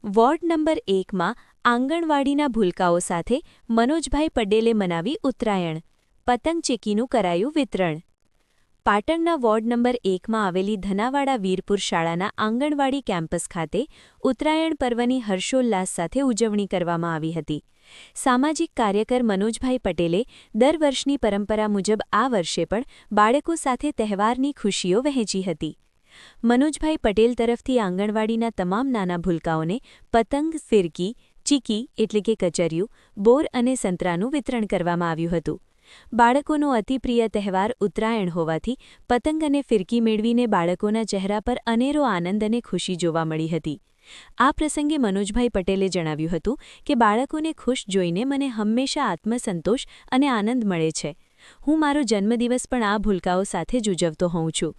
Ward number 1માં આંગણવાડીના ભૂલકાઓ સાથે મનોજભાઈ પટેલે મનાવી ઉત્તરાયણ. પતંગ ચીકીનું કરાયું વિતરણ. પાટણના વોર્ડ નંબર 1માં આવેલી ધનાવાડા વીરપુર શાળાના આંગણવાડી કેમ્પસ ખાતે ઉત્તરાયણ પર્વની હર્ષોલ્લાસ સાથે ઉજવણી કરવામાં આવી હતી. સામાજિક કાર્યકર મનોજભાઈ પટેલે દર વર્ષની પરંપરા મુજબ આ વર્ષે પણ બાળકો સાથે તહેવારની ખુશીઓ વહેંચી હતી. મનોજભાઈ પટેલ તરફથી આંગણવાડીના તમામ નાના ભૂલકાઓને પતંગ, ફિરકી, ચીકી એટલે કે કચરિયું, બોર અને સંતરાનું વિતરણ કરવામાં આવ્યું હતું. બાળકોનો અતિપ્રિય તહેવાર ઉત્તરાયણ હોવાથી પતંગ અને ફિરકી મેળવીને બાળકોના ચહેરા પર અનેરો આનંદ અને ખુશી જોવા મળી હતી. આ પ્રસંગે મનોજભાઈ પટેલે જણાવ્યું હતું કે બાળકોને ખુશ જોઈને મને હંમેશા આત્મસંતોષ અને આનંદ મળે છે. હું મારો જન્મદિવસ પણ આ ભૂલકાઓ સાથે જ ઉજવતો હોઉં છું.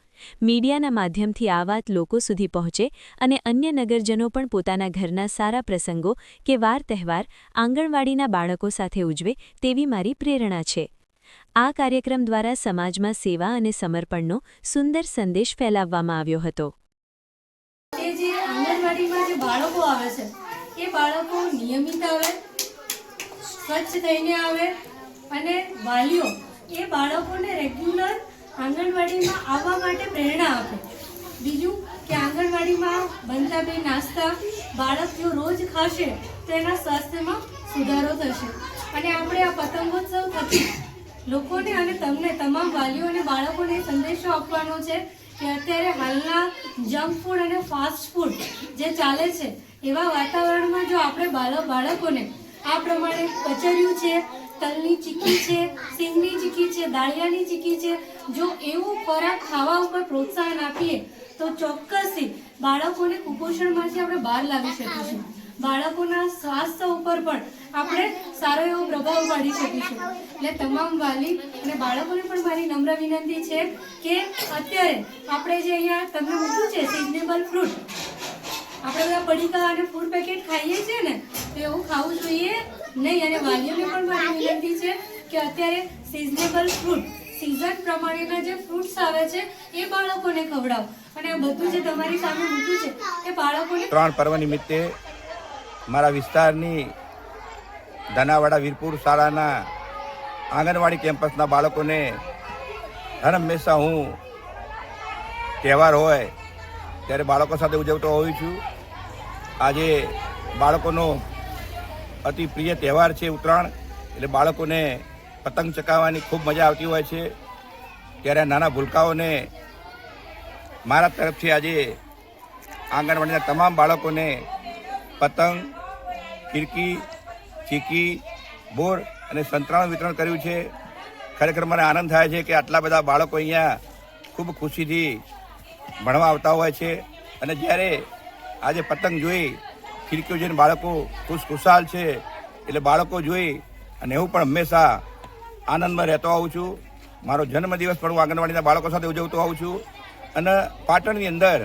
મીડિયાના માધ્યમથી આ વાત લોકો સુધી પહોંચે અને અન્ય નગરજનો પણ પોતાના ઘરના સારા પ્રસંગો કે વાર તહેવાર આંગણવાડીના બાળકો સાથે ઉજવે તેવી મારી પ્રેરણા છે. આ કાર્યક્રમ દ્વારા સમાજમાં સેવા અને સમર્પણનો સુંદર સંદેશ ફેલાવવામાં આવ્યો હતો. જે આંગણવાડીમાં જે બાળકો આવે છે એ બાળકો નિયમિત આવે, સ્વચ્છ થઈને આવે અને વાલીઓ એ બાળકોને રેગ્યુલર આંગણવાડીમાં આવવા માટે પ્રેરણા આપે. બીજું કે આંગણવાડીમાં બનતા બે નાસ્તા બાળક જો રોજ ખાશે તો એના સ્વાસ્થ્યમાં સુધારો થશે. અને આપણે આ પતંગોત્સવ થકી લોકોને અને તમને તમામ વાલીઓ અને બાળકોને સંદેશો આપવાનો છે કે અત્યારે હાલના જંક ફૂડ અને ફાસ્ટ ફૂડ જે ચાલે છે એવા વાતાવરણમાં જો આપણે બાળકોને આ પ્રમાણે કચરિયું છે, તલની ચીકી છે, સિંગની ચીકી છે, દાળિયાની ચીકી છે, જો એવું ખોરાક ખાવા ઉપર પ્રોત્સાહન આપીએ તો ચોક્કસથી બાળકોને કુપોષણમાંથી આપણે બહાર લાવી શકીશું. બાળકોના સ્વાસ્થ્ય ઉપર પણ આપણે સારો એવો પ્રભાવ પાડી શકીશું. એટલે તમામ વાલી અને બાળકોને પણ મારી નમ્ર વિનંતી છે કે અત્યારે આપણે જે અહીંયા તમને મૂક્યું છે સિઝનેબલ ફ્રૂટ, આપણે બધા પડીકા અને ફૂડ પેકેટ ખાઈએ છીએ ને તો એવું ખાવું જોઈએ નહીં. અને વાલીઓને પણ મારી વિનંતી છે કે અત્યારે સિઝનેબલ ફ્રૂટ, સિઝન પ્રમાણેના જે ફ્રૂટ્સ આવે છે એ બાળકોને ખવડાવો. અને આ બધું જે તમારી સામે મૂક્યું છે એ બાળકોને ઉત્તરાયણ પર્વ નિમિત્તે મારા વિસ્તારની ધનાવાડા વીરપુર શાળાના આંગણવાડી કેમ્પસના બાળકોને હર હંમેશા હું તહેવાર હોય ત્યારે બાળકો સાથે ઉજવતો હોઉં છું. આજે બાળકોનો અતિ પ્રિય તહેવાર છે ઉત્તરાયણ, એટલે બાળકોને પતંગ ચગાવવાની ખૂબ મજા આવતી હોય છે. ત્યારે નાના ભૂલકાઓને મારા તરફથી આજે આંગણવાડીના તમામ બાળકોને પતંગ, ફિરકી, ચીકી, બોર અને સંતરાનું વિતરણ કર્યું છે. ખરેખર મને આનંદ થાય છે કે આટલા બધા બાળકો અહીંયા ખૂબ ખુશીથી ભણવા આવતા હોય છે. અને જ્યારે આજે પતંગ જોઈ, ફિરકીઓ જોઈને બાળકો ખુશાલ છે, એટલે બાળકો જોઈ અને હું પણ હંમેશા આનંદમાં રહેતો હોઉં છું. મારો જન્મદિવસ પણ હું આંગણવાડીના બાળકો સાથે ઉજવતો હોઉં છું. અને પાટણની અંદર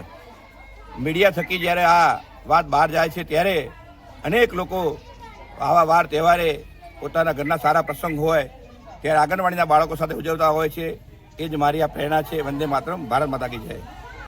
મીડિયા થકી જ્યારે આ વાત બહાર જાય છે ત્યારે અનેક લોકો આવા વાર તહેવારે પોતાના ઘરના સારા પ્રસંગ હોય ત્યારે આંગણવાડીના બાળકો સાથે ઉજવતા હોય છે. એ જ મારી આ પ્રેરણા છે. વંદે માતરમ, ભારત માતા કી જય.